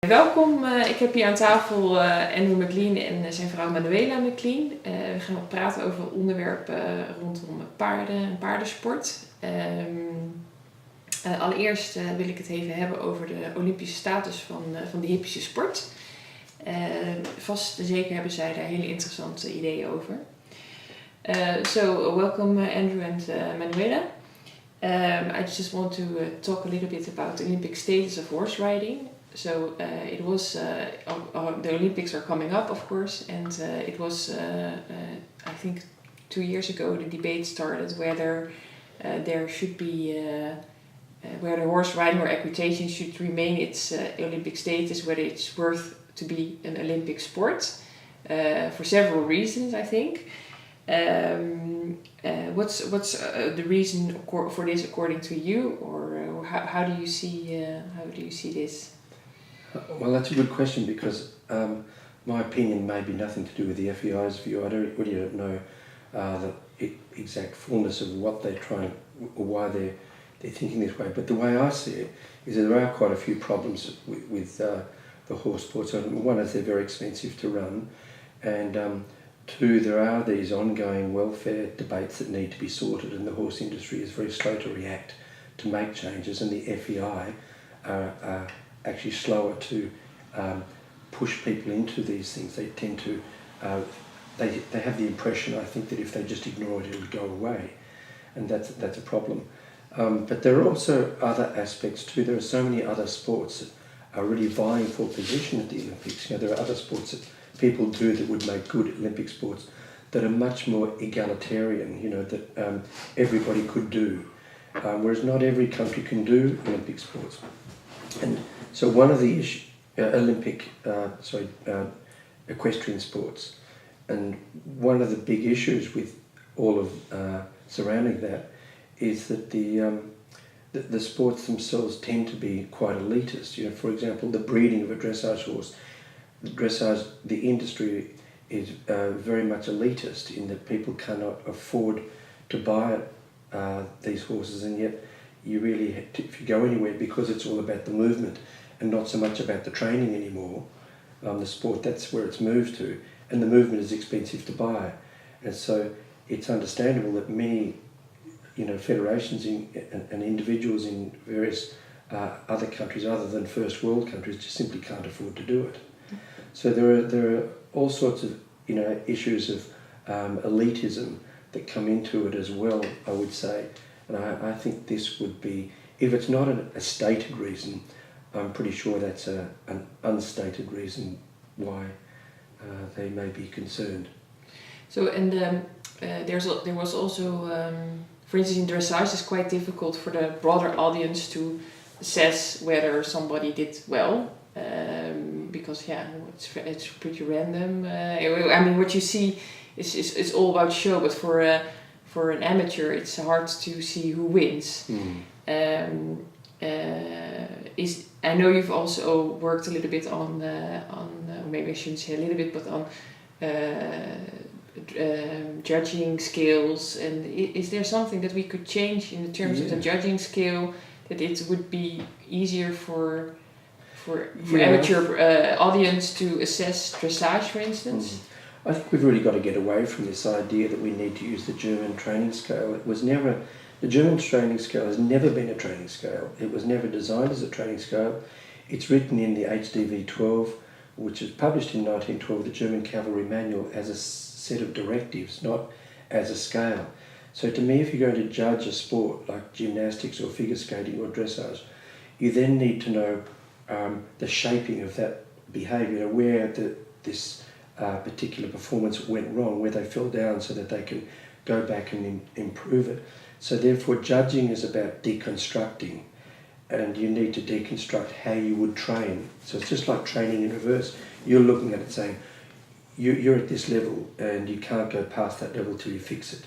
Welkom, ik heb hier aan tafel Andrew McLean en zijn vrouw Manuela McLean. We gaan praten over onderwerpen rondom paarden en paardensport. Allereerst wil ik het even hebben over de olympische status van de hippische sport. Vast en zeker hebben zij daar hele interessante ideeën over. So welcome Andrew and Manuela. I just want to talk a little bit about the Olympic status of horse riding. So it was the Olympics are coming up, of course, and it was I think 2 years ago the debate started whether there should be whether horse riding or equitation should remain its Olympic status, whether it's worth to be an Olympic sport for several reasons, I think. What's the reason for this according to you, or how do you see this? Well, that's a good question because my opinion may be nothing to do with the FEI's view. I really don't know the exact fullness of what they're trying or why they're thinking this way. But the way I see it is that there are quite a few problems with the horse sports. One is they're very expensive to run, and two, there are these ongoing welfare debates that need to be sorted, and the horse industry is very slow to react to make changes, and the FEI are actually slower to push people into these things. They tend to, they have the impression, I think, that if they just ignore it, it'll go away, and that's a problem. But there are also other aspects too. There are so many other sports that are really vying for position at the Olympics. You know, there are other sports that people do that would make good Olympic sports that are much more egalitarian, you know, that everybody could do, whereas not every country can do Olympic sports. And so one of the equestrian sports, and one of the big issues with all of surrounding that is that the sports themselves tend to be quite elitist. You know, for example, the breeding of a dressage horse. The industry is very much elitist in that people cannot afford to buy these horses, and yet you really have to, if you go anywhere, because it's all about the movement and not so much about the training anymore, the sport, that's where it's moved to, and the movement is expensive to buy. And so it's understandable that many, you know, federations and individuals in various other countries other than first world countries just simply can't afford to do it. So there are all sorts of, you know, issues of elitism that come into it as well, I would say. And I think this would be, if it's not a stated reason, I'm pretty sure that's an unstated reason why they may be concerned. So, and there was also, for instance, in dressage, it's quite difficult for the broader audience to assess whether somebody did well. Because it's pretty random. I mean, what you see is all about show, but for an amateur, it's hard to see who wins. I know you've also worked a little bit on maybe I shouldn't say a little bit, but on judging scales. And is there something that we could change in terms of the judging scale, that it would be easier for amateur audience to assess dressage, for instance? I think we've really got to get away from this idea that we need to use the German training scale. The German training scale has never been a training scale. It was never designed as a training scale. It's written in the HDV 12, which was published in 1912, the German Cavalry Manual, as a set of directives, not as a scale. So to me, if you're going to judge a sport like gymnastics or figure skating or dressage, you then need to know the shaping of that behaviour, where this particular performance went wrong, where they fell down, so that they can go back and improve it. So therefore judging is about deconstructing, and you need to deconstruct how you would train. So it's just like training in reverse. You're looking at it saying, you're at this level and you can't go past that level till you fix it.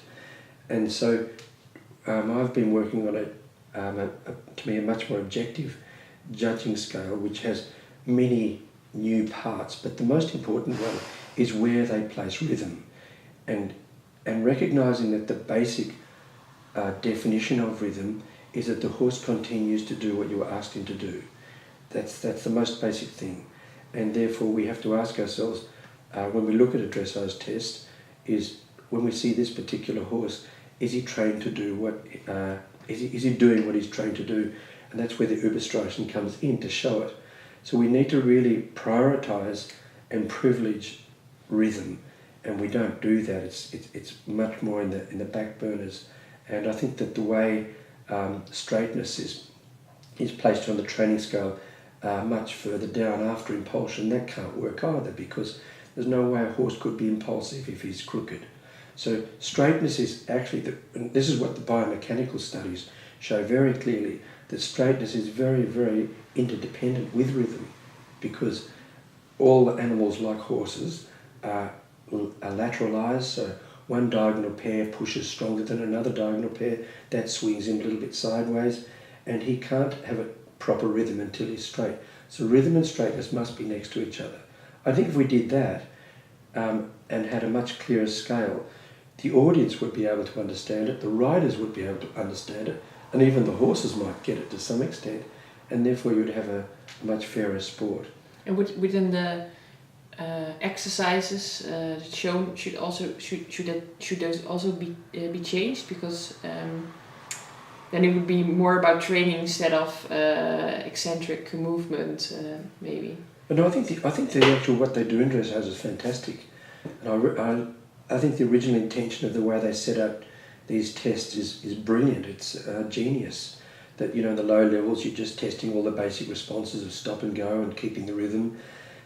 And so I've been working on to me a much more objective judging scale, which has many new parts, but the most important one is where they place rhythm, and recognising that the basic definition of rhythm is that the horse continues to do what you asked him to do. That's the most basic thing. And therefore we have to ask ourselves, when we look at a dressage test, is when we see this particular horse, is he trained to do what, is he doing what he's trained to do? And that's where the Überstreichen comes in to show it. So we need to really prioritise and privilege rhythm, and we don't do that. It's much more in the back burners. And I think that the way straightness is placed on the training scale much further down after impulsion, that can't work either, because there's no way a horse could be impulsive if he's crooked. So straightness is actually, and this is what the biomechanical studies show very clearly, that straightness is very, very interdependent with rhythm, because all the animals like horses are lateralized, so one diagonal pair pushes stronger than another diagonal pair, that swings him a little bit sideways, and he can't have a proper rhythm until he's straight. So rhythm and straightness must be next to each other. I think if we did that and had a much clearer scale, the audience would be able to understand it, the riders would be able to understand it, and even the horses might get it to some extent, and therefore you would have a much fairer sport. And within the exercises shown, should those also be changed, because then it would be more about training instead of eccentric movement, maybe. But no, I think the actual what they do in dressage is fantastic, and I think the original intention of the way they set up these tests is brilliant. It's genius. That, you know, in the low levels you're just testing all the basic responses of stop and go and keeping the rhythm,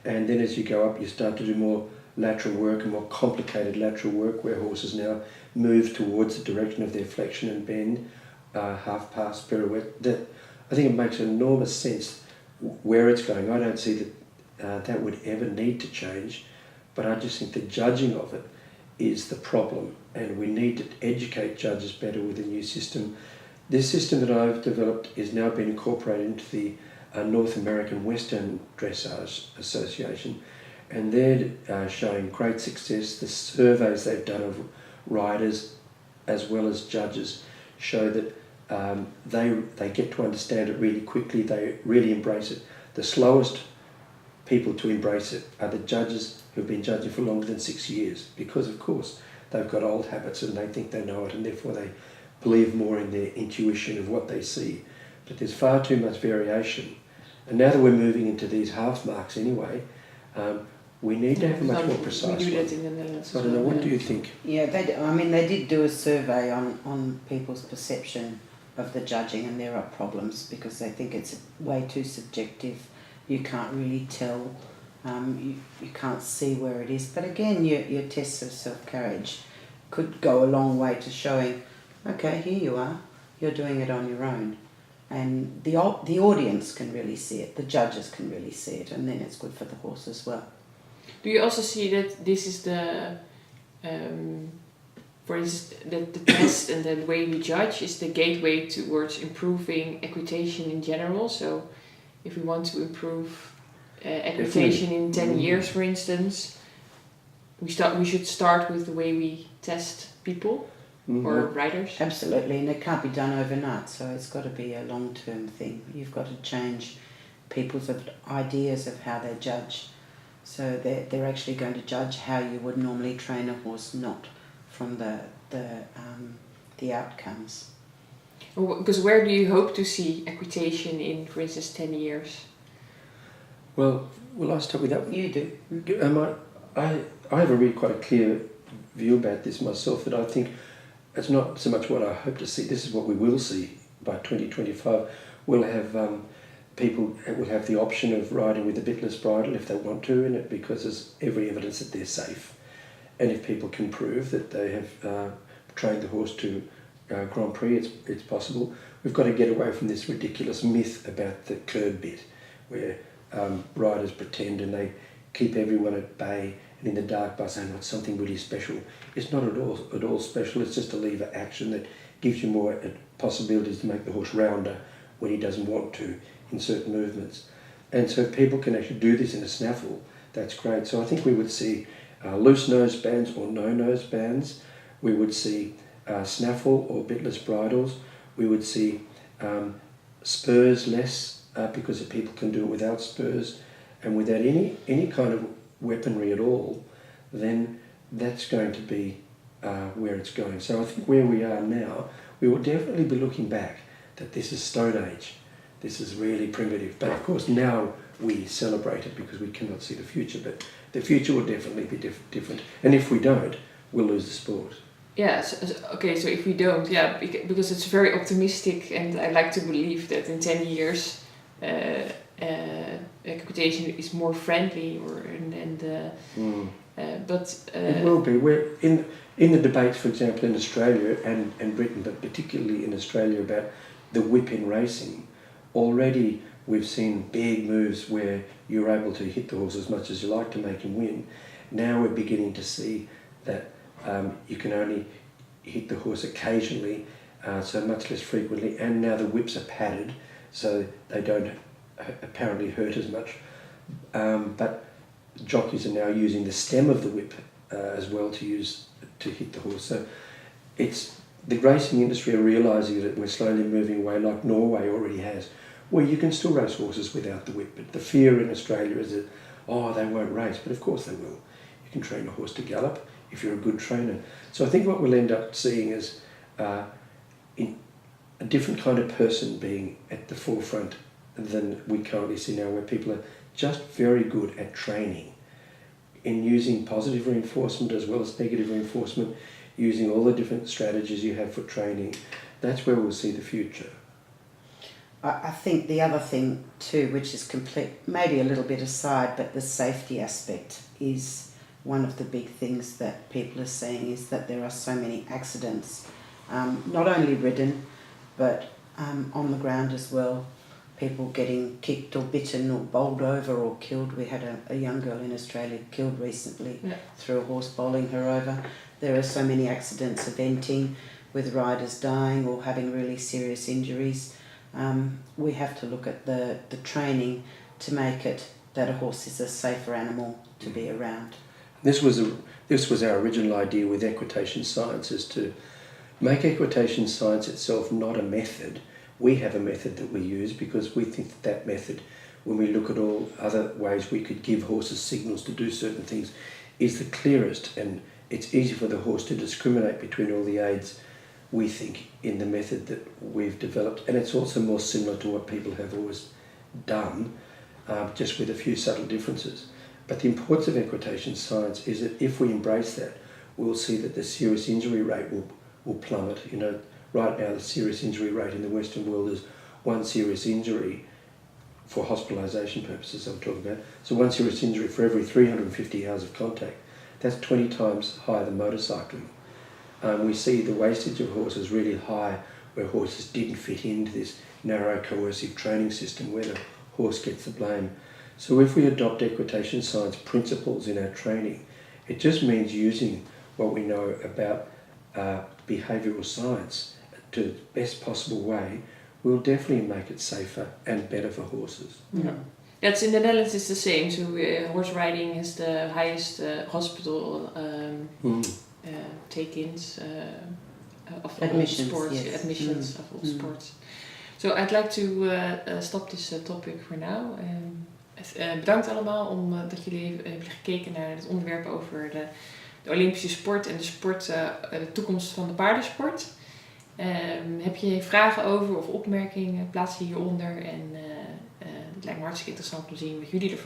and then as you go up you start to do more lateral work and more complicated lateral work, where horses now move towards the direction of their flexion and bend, half pass, pirouette. That, I think it makes enormous sense where it's going. I don't see that that would ever need to change, but I just think the judging of it is the problem, and we need to educate judges better with the new system. This system that I've developed is now being incorporated into the North American Western Dressage Association, and they're showing great success. The surveys they've done of riders as well as judges show that they get to understand it really quickly, they really embrace it. The slowest people to embrace it are the judges who've been judging for longer than 6 years, because of course they've got old habits and they think they know it, and therefore they believe more in their intuition of what they see. But there's far too much variation, and now that we're moving into these half marks anyway, we need to have a much more precise we do one. that in the Netherlands. So I don't know, what do you think? Yeah, they did do a survey on people's perception of the judging, and there are problems because they think it's way too subjective. You can't really tell, you can't see where it is. But again, your tests of self-carriage could go a long way to showing, okay, here you are, you're doing it on your own. And the audience can really see it, the judges can really see it, and then it's good for the horse as well. Do you also see that this is the, for instance, the test and the way we judge is the gateway towards improving equitation in general? So if we want to improve equitation in 10 years, for instance, we should start with the way we test people or riders? Absolutely, and it can't be done overnight, so it's got to be a long-term thing. You've got to change people's ideas of how they judge. So they're actually going to judge how you would normally train a horse, not from the outcomes. Because where do you hope to see equitation in, for instance, 10 years? Well, I start with that one? You do. I have a really quite a clear view about this myself, that I think it's not so much what I hope to see, this is what we will see by 2025. We'll have people will have the option of riding with a bitless bridle if they want to in it, because there's every evidence that they're safe. And if people can prove that they have trained the horse to Grand Prix, it's possible. We've got to get away from this ridiculous myth about the curb bit, where riders pretend and they keep everyone at bay, and in the dark by saying it's something really special. It's not at all special, it's just a lever action that gives you more possibilities to make the horse rounder when he doesn't want to in certain movements. And so if people can actually do this in a snaffle, that's great. So I think we would see loose nose bands or no nose bands. We would see snaffle or bitless bridles. We would see spurs less because if people can do it without spurs and without any kind of weaponry at all, then that's going to be where it's going. So I think where we are now, we will definitely be looking back that this is Stone Age. This is really primitive. But of course now we celebrate it because we cannot see the future. But the future will definitely be different. And if we don't, we'll lose the sport. Yeah, okay, so if we don't, because it's very optimistic, and I like to believe that in 10 years equitation is more friendly, but it will be. We're in the debates, for example, in Australia and Britain, but particularly in Australia about the whip in racing. Already we've seen big moves where you're able to hit the horse as much as you like to make him win. Now we're beginning to see that you can only hit the horse occasionally, so much less frequently, and now the whips are padded so they don't apparently hurt as much. But jockeys are now using the stem of the whip as well to hit the horse. So it's the racing industry are realising that we're slowly moving away, like Norway already has, where you can still race horses without the whip. But the fear in Australia is that, they won't race, but of course they will. You can train a horse to gallop if you're a good trainer. So I think what we'll end up seeing is in a different kind of person being at the forefront than we currently see now, where people are just very good at training in using positive reinforcement as well as negative reinforcement, using all the different strategies you have for training. That's where we'll see the future. I think the other thing too, which is maybe a little bit aside, but the safety aspect is one of the big things that people are seeing, is that there are so many accidents, not only ridden, but on the ground as well. People getting kicked or bitten or bowled over or killed. We had a young girl in Australia killed recently through a horse bowling her over. There are so many accidents eventing with riders dying or having really serious injuries. We have to look at the training to make it that a horse is a safer animal to be around. This was our original idea with equitation science, is to make equitation science itself not a method. We have a method that we use because we think that method, when we look at all other ways we could give horses signals to do certain things, is the clearest, and it's easy for the horse to discriminate between all the aids, we think, in the method that we've developed. And it's also more similar to what people have always done, just with a few subtle differences. But the importance of equitation science is that if we embrace that, we'll see that the serious injury rate will plummet. Right now the serious injury rate in the Western world is one serious injury for hospitalisation purposes I'm talking about. So one serious injury for every 350 hours of contact. That's 20 times higher than motorcycling. We see the wastage of horses really high where horses didn't fit into this narrow coercive training system where the horse gets the blame. So if we adopt equitation science principles in our training, it just means using what we know about behavioural science to the best possible way. Will definitely make it safer and better for horses. Yeah. That's in the Netherlands. It's the same. So horse riding has the highest hospital take-ins of admissions, all sports, yes. admissions of all sports. So I'd like to stop this topic for now. Bedankt allemaal dat jullie hebben gekeken naar het onderwerp over de Olympische sport en de toekomst van de paardensport. Heb je vragen over of opmerkingen, plaats je hieronder. En het lijkt me hartstikke interessant om te zien wat jullie ervan